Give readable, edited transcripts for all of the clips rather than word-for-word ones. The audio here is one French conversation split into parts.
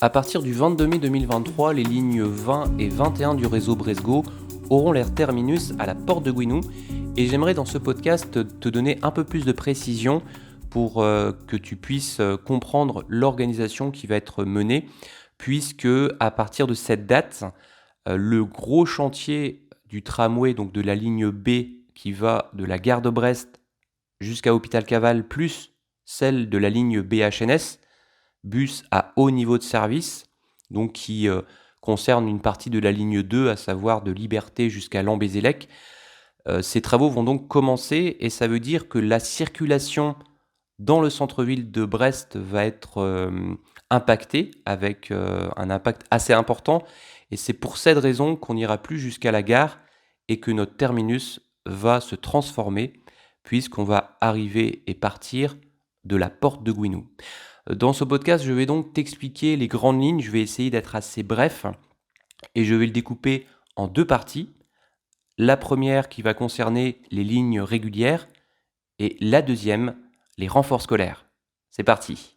À partir du 22 mai 2023, les lignes 20 et 21 du réseau Bresgo auront leur terminus à la porte de Gouinou et j'aimerais dans ce podcast te donner un peu plus de précision pour que tu puisses comprendre l'organisation qui va être menée puisque à partir de cette date, le gros chantier du tramway, donc de la ligne B qui va de la gare de Brest jusqu'à Hôpital Caval, plus celle de la ligne BHNS, bus à haut niveau de service, donc qui concerne une partie de la ligne 2, à savoir de Liberté jusqu'à Lambézélec. Ces travaux vont donc commencer et ça veut dire que la circulation dans le centre-ville de Brest va être impactée avec un impact assez important et c'est pour cette raison qu'on n'ira plus jusqu'à la gare et que notre terminus va se transformer puisqu'on va arriver et partir de la porte de Gouinou. Dans ce podcast, je vais donc t'expliquer les grandes lignes, je vais essayer d'être assez bref et je vais le découper en deux parties. La première qui va concerner les lignes régulières et la deuxième, les renforts scolaires. C'est parti.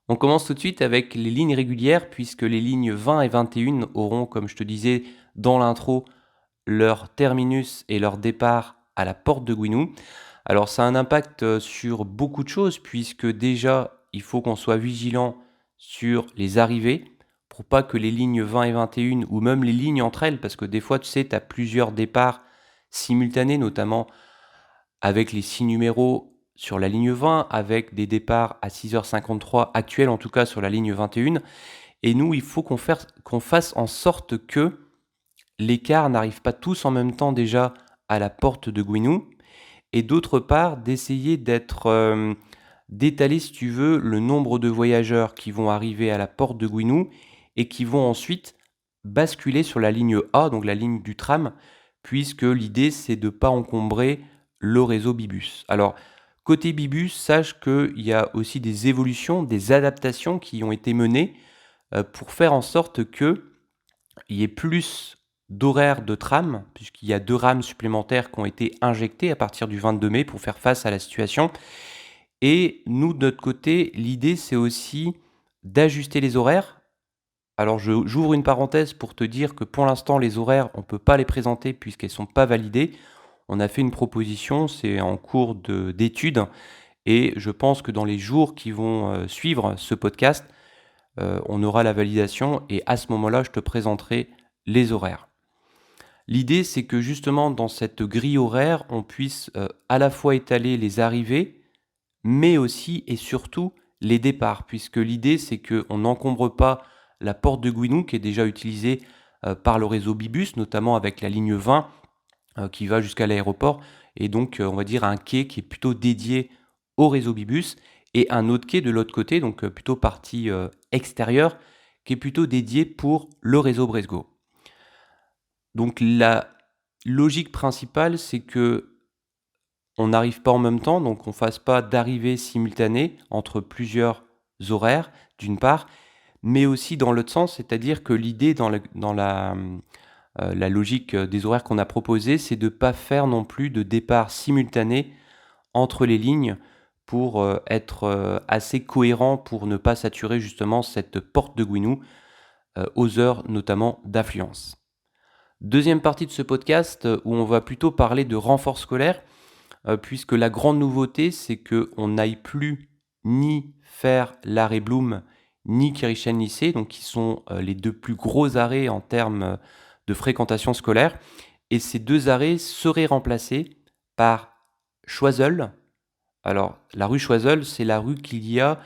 On commence tout de suite avec les lignes régulières puisque les lignes 20 et 21 auront, comme je te disais dans l'intro, leur terminus et leur départ à la porte de Gouinou. Alors ça a un impact sur beaucoup de choses puisque déjà il faut qu'on soit vigilant sur les arrivées pour pas que les lignes 20 et 21 ou même les lignes entre elles, parce que des fois tu sais tu as plusieurs départs simultanés, notamment avec les 6 numéros sur la ligne 20, avec des départs à 6h53 actuels en tout cas sur la ligne 21. Et nous il faut qu'on fasse en sorte que les cars n'arrivent pas tous en même temps déjà à la porte de Gouinou, et d'autre part d'essayer d'étaler, si tu veux, le nombre de voyageurs qui vont arriver à la porte de Gouinou et qui vont ensuite basculer sur la ligne A, donc la ligne du tram, puisque l'idée c'est de ne pas encombrer le réseau Bibus. Alors, côté Bibus, sache qu'il y a aussi des évolutions, des adaptations qui ont été menées pour faire en sorte qu'il y ait plus d'horaires de tram, puisqu'il y a 2 rames supplémentaires qui ont été injectées à partir du 22 mai pour faire face à la situation. Et nous, de notre côté, l'idée, c'est aussi d'ajuster les horaires. Alors, j'ouvre une parenthèse pour te dire que pour l'instant, les horaires, on ne peut pas les présenter puisqu'elles ne sont pas validées. On a fait une proposition, c'est en cours d'étude, et je pense que dans les jours qui vont suivre ce podcast, on aura la validation, et à ce moment-là, je te présenterai les horaires. L'idée, c'est que justement, dans cette grille horaire, on puisse à la fois étaler les arrivées, mais aussi et surtout les départs, puisque l'idée, c'est qu'on n'encombre pas la porte de Gouinou, qui est déjà utilisée par le réseau Bibus, notamment avec la ligne 20 qui va jusqu'à l'aéroport, et donc on va dire un quai qui est plutôt dédié au réseau Bibus, et un autre quai de l'autre côté, donc plutôt partie extérieure, qui est plutôt dédié pour le réseau Bresgo. Donc la logique principale, c'est que on n'arrive pas en même temps, donc on ne fasse pas d'arrivée simultanée entre plusieurs horaires, d'une part, mais aussi dans l'autre sens, c'est-à-dire que l'idée dans la logique des horaires qu'on a proposés, c'est de ne pas faire non plus de départ simultané entre les lignes pour être assez cohérent, pour ne pas saturer justement cette porte de Gouinou aux heures notamment d'affluence. Deuxième partie de ce podcast où on va plutôt parler de renfort scolaire, puisque la grande nouveauté, c'est qu'on n'aille plus ni faire l'arrêt Blum, ni Kirchen Lycée, donc qui sont les deux plus gros arrêts en termes de fréquentation scolaire. Et ces deux arrêts seraient remplacés par Choiseul. Alors, la rue Choiseul, c'est la rue qu'il y a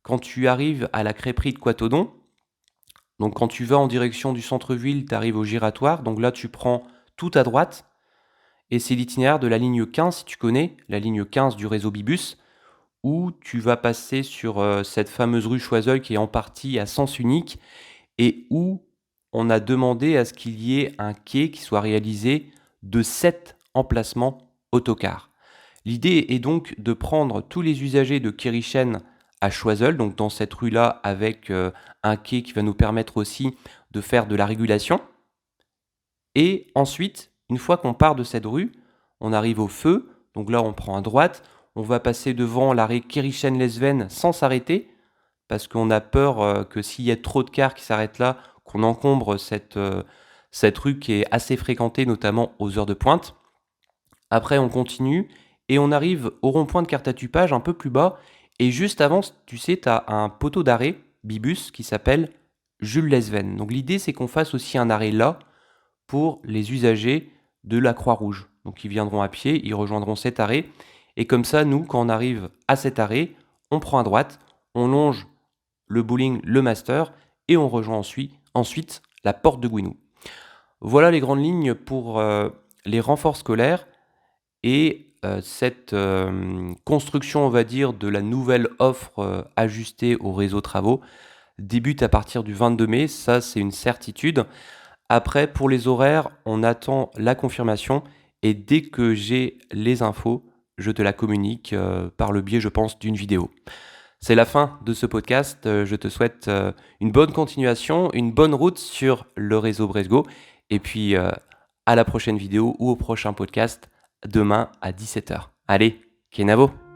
quand tu arrives à la crêperie de Coatodon. Donc quand tu vas en direction du centre-ville, tu arrives au giratoire. Donc là, tu prends tout à droite. Et c'est l'itinéraire de la ligne 15, si tu connais, la ligne 15 du réseau Bibus, où tu vas passer sur cette fameuse rue Choiseul qui est en partie à sens unique et où on a demandé à ce qu'il y ait un quai qui soit réalisé de 7 emplacements autocars. L'idée est donc de prendre tous les usagers de Kirchen à Choiseul, donc dans cette rue-là, avec un quai qui va nous permettre aussi de faire de la régulation. Et ensuite, une fois qu'on part de cette rue, on arrive au feu, donc là on prend à droite, on va passer devant l'arrêt Kirchen-Lesven sans s'arrêter, parce qu'on a peur que s'il y a trop de cars qui s'arrêtent là, qu'on encombre cette rue qui est assez fréquentée, notamment aux heures de pointe. Après, on continue et on arrive au rond-point de Cartatupage, un peu plus bas. Et juste avant, tu sais, tu as un poteau d'arrêt, Bibus, qui s'appelle Jules Lesven. Donc l'idée, c'est qu'on fasse aussi un arrêt là pour les usagers de la Croix-Rouge. Donc ils viendront à pied, ils rejoindront cet arrêt. Et comme ça, nous, quand on arrive à cet arrêt, on prend à droite, on longe le bowling, le master, et on rejoint ensuite la porte de Gouinou. Voilà les grandes lignes pour les renforts scolaires et cette construction, on va dire, de la nouvelle offre ajustée au réseau travaux débute à partir du 22 mai, ça c'est une certitude. Après, pour les horaires, on attend la confirmation et dès que j'ai les infos, je te la communique par le biais, je pense, d'une vidéo. C'est la fin de ce podcast. Je te souhaite une bonne continuation, une bonne route sur le réseau Bresgo. Et puis, à la prochaine vidéo ou au prochain podcast demain à 17h. Allez, Kenavo!